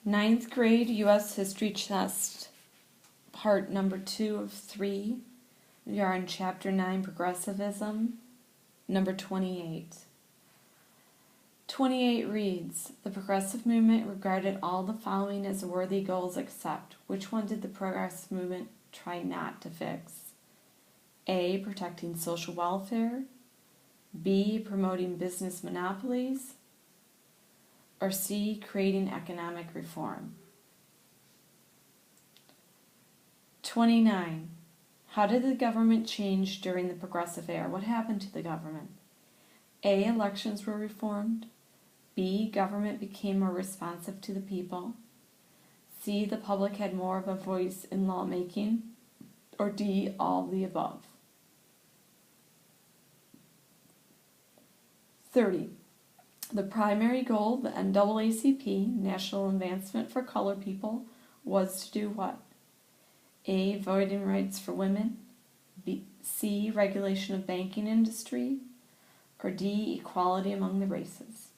Ninth grade U.S. History Test, part number 2 of 3. We are in chapter 9, Progressivism, number 28. 28 reads, the progressive movement regarded all the following as worthy goals except, which one did the progressive movement try not to fix? A, protecting social welfare, B, promoting business monopolies, or C, creating economic reform. 29. How did the government change during the progressive era? What happened to the government? A, elections were reformed. B, government became more responsive to the people. C, the public had more of a voice in lawmaking. Or D, all of the above. 30. The primary goal of the NAACP, National Advancement for Colored People, was to do what? A, voting rights for women, B, C, regulation of banking industry, or D, equality among the races.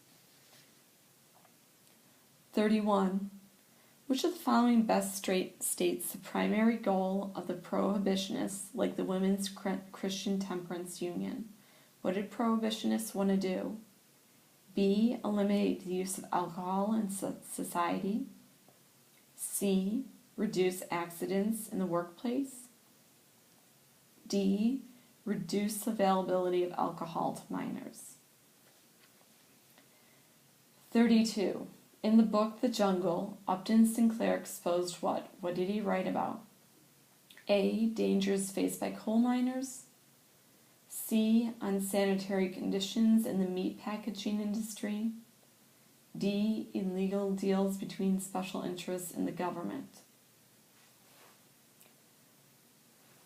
31. Which of the following best states the primary goal of the prohibitionists, like the Women's Christian Temperance Union? What did prohibitionists want to do? B, eliminate the use of alcohol in society. C, reduce accidents in the workplace. D, reduce the availability of alcohol to minors. 32. In the book The Jungle, Upton Sinclair exposed what? What did he write about? A, dangers faced by coal miners. C, unsanitary conditions in the meat packaging industry. D, illegal deals between special interests in the government.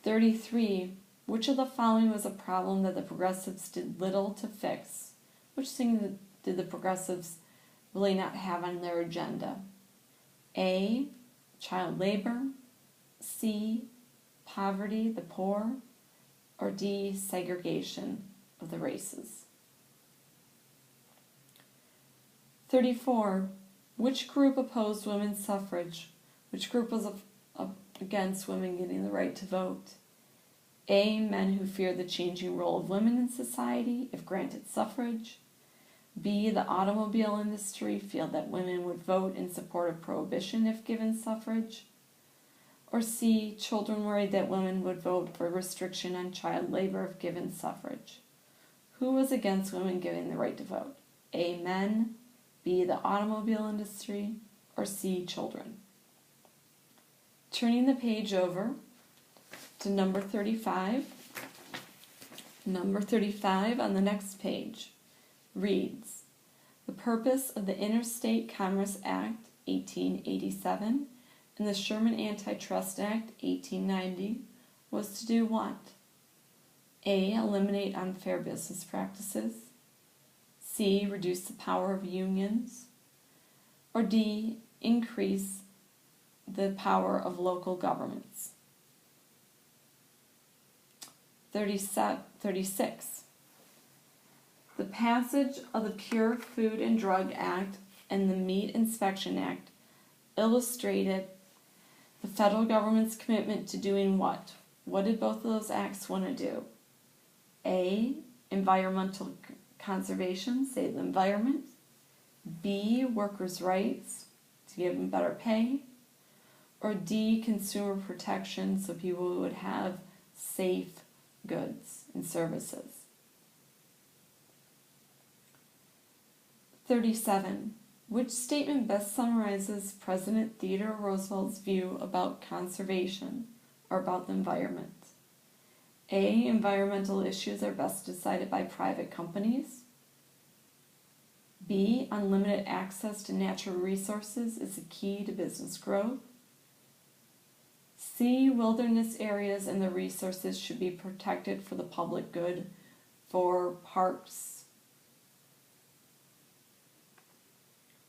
33. Which of the following was a problem that the progressives did little to fix? Which thing did the progressives really not have on their agenda? A, child labor. C, poverty, the poor. Or D, segregation of the races. 34. Which group opposed women's suffrage? Which group was against women getting the right to vote? A, men who feared the changing role of women in society if granted suffrage. B, the automobile industry felt that women would vote in support of prohibition if given suffrage. Or C, children worried that women would vote for restriction on child labor if given suffrage. Who was against women getting the right to vote? A, men, B, the automobile industry, or C, children. Turning the page over to number 35. Number 35 on the next page reads, the purpose of the Interstate Commerce Act, 1887, and the Sherman Antitrust Act, 1890, was to do what? A, eliminate unfair business practices. C, reduce the power of unions. Or D, increase the power of local governments. 36. The passage of the Pure Food and Drug Act and the Meat Inspection Act illustrated the federal government's commitment to doing what? What did both of those acts want to do? A, environmental conservation, save the environment. B, workers' rights, to give them better pay. Or D, consumer protection, so people would have safe goods and services. 37. Which statement best summarizes President Theodore Roosevelt's view about conservation or about the environment? A, environmental issues are best decided by private companies. B, unlimited access to natural resources is the key to business growth. C, wilderness areas and the resources should be protected for the public good, for parks.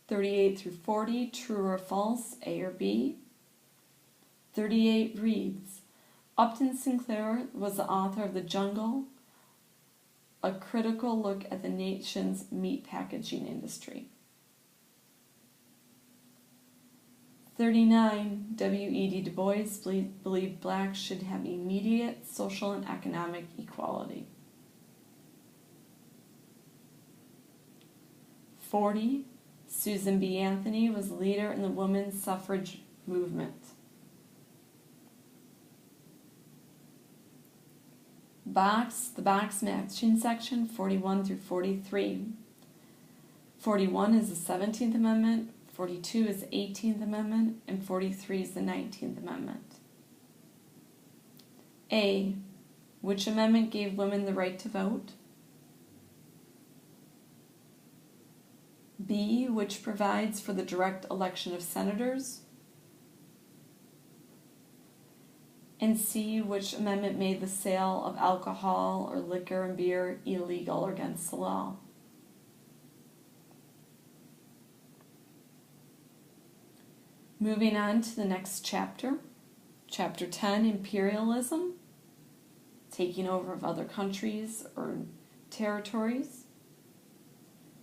38 through 40, true or false, A or B. 38 reads, Upton Sinclair was the author of The Jungle, a critical look at the nation's meat packaging industry. 39. W.E.B. Du Bois believed blacks should have immediate social and economic equality. 40. Susan B. Anthony was a leader in the women's suffrage movement. The box matching section, 41 through 43. 41 is the 17th Amendment, 42 is the 18th Amendment, and 43 is the 19th Amendment. A. Which amendment gave women the right to vote? B. Which provides for the direct election of senators? And C. Which amendment made the sale of alcohol or liquor and beer illegal or against the law? Moving on to the next chapter, Chapter 10, Imperialism, taking over of other countries or territories.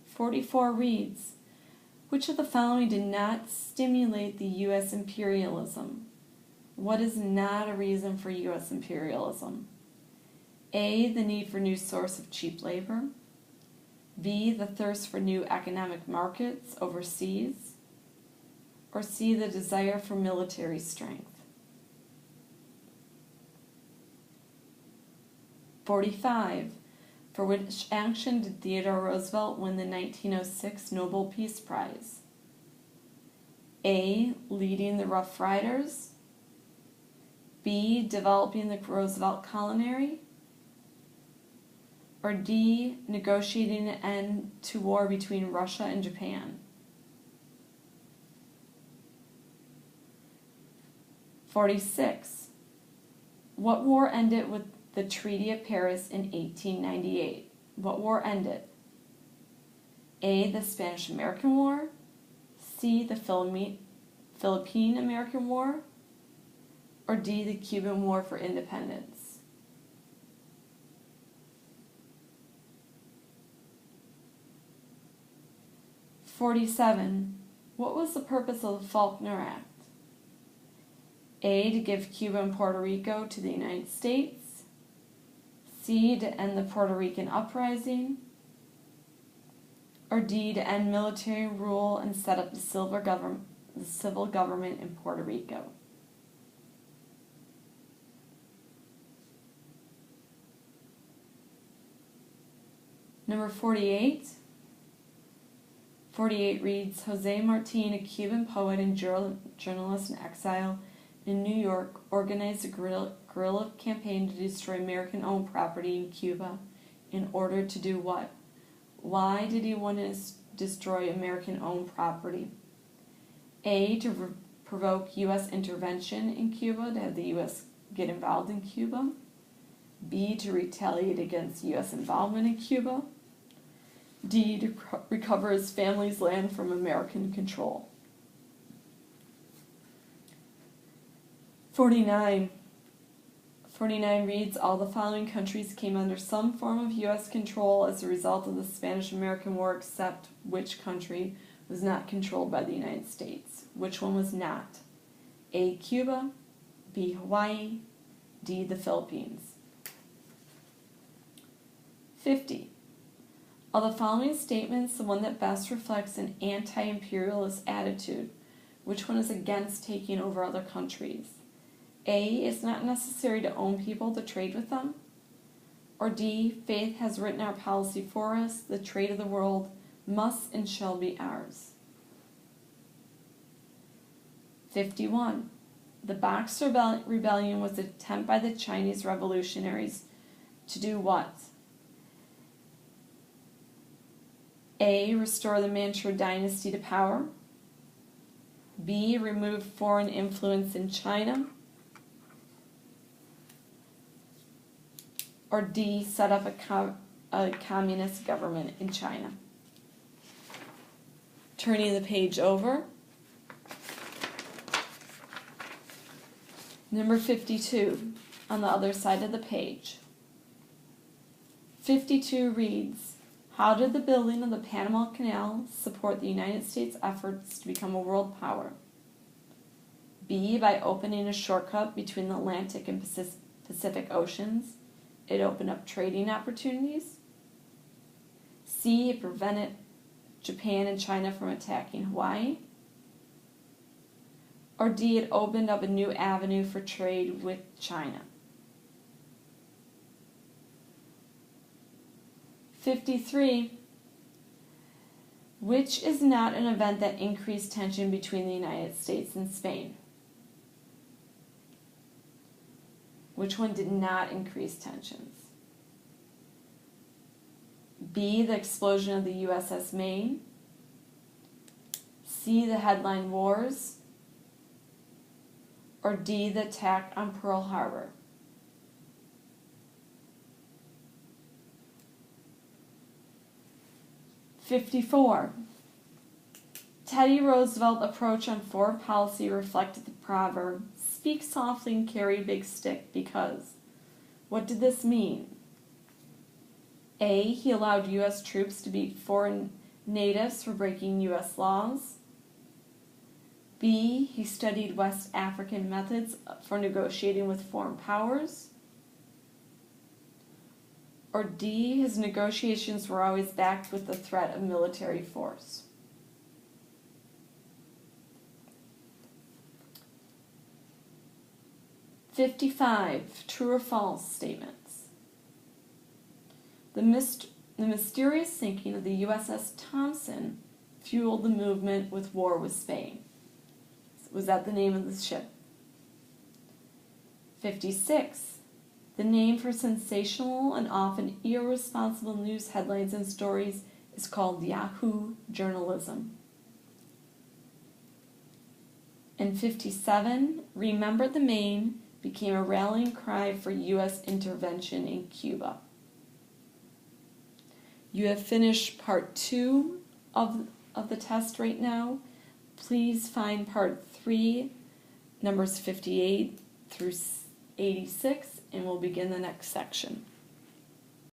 44 reads, which of the following did not stimulate the U.S. imperialism? What is not a reason for U.S. imperialism? A. The need for new source of cheap labor. B. The thirst for new economic markets overseas. Or C. The desire for military strength. 45. For which action did Theodore Roosevelt win the 1906 Nobel Peace Prize? A. Leading the Rough Riders. B. Developing the Roosevelt Culinary. Or D. Negotiating an end to war between Russia and Japan. 46. What war ended with the Treaty of Paris in 1898? What war ended? A. The Spanish-American War. C. The Philippine-American War. Or D. The Cuban War for Independence. 47. What was the purpose of the Faulkner Act? A. To give Cuba and Puerto Rico to the United States. C. To end the Puerto Rican uprising. Or D. To end military rule and set up the civil government in Puerto Rico. Number 48. 48 reads, Jose Martin, a Cuban poet and journalist in exile in New York, organized a guerrilla campaign to destroy American-owned property in Cuba in order to do what? Why did he want to destroy American-owned property? A. To provoke U.S. intervention in Cuba, to have the U.S. get involved in Cuba. B. To retaliate against U.S. involvement in Cuba. D. To recover his family's land from American control. 49. 49 reads, all the following countries came under some form of U.S. control as a result of the Spanish-American War, except which country was not controlled by the United States? Which one was not? A. Cuba. B. Hawaii. D. The Philippines. 50. Of the following statements, the one that best reflects an anti-imperialist attitude, which one is against taking over other countries? A. It's not necessary to own people to trade with them. Or D. Faith has written our policy for us. The trade of the world must and shall be ours. 51. The Boxer Rebellion was an attempt by the Chinese revolutionaries to do what? A. Restore the Manchu dynasty to power. B. Remove foreign influence in China. Or D. Set up a communist government in China. Turning the page over. Number 52, on the other side of the page. 52 reads, how did the building of the Panama Canal support the United States' efforts to become a world power? B, by opening a shortcut between the Atlantic and Pacific Oceans, it opened up trading opportunities. C, it prevented Japan and China from attacking Hawaii. Or D, it opened up a new avenue for trade with China. 53. Which is not an event that increased tension between the United States and Spain? Which one did not increase tensions? B, the explosion of the USS Maine. C, the headline wars. Or D, the attack on Pearl Harbor. '54. Teddy Roosevelt's approach on foreign policy reflected the proverb, "Speak softly and carry a big stick," because. What did this mean? A, he allowed U.S. troops to beat foreign natives for breaking U.S. laws. B, he studied West African methods for negotiating with foreign powers. Or D, his negotiations were always backed with the threat of military force. '55. True or false statements. The mysterious sinking of the USS Thompson fueled the movement with war with Spain. Was that the name of the ship? 56. The name for sensational and often irresponsible news headlines and stories is called Yahoo journalism. And 57. Remember the Maine became a rallying cry for U.S. intervention in Cuba. You have finished part 2 of the test right now. Please find part 3, numbers 58 through 86, and we'll begin the next section.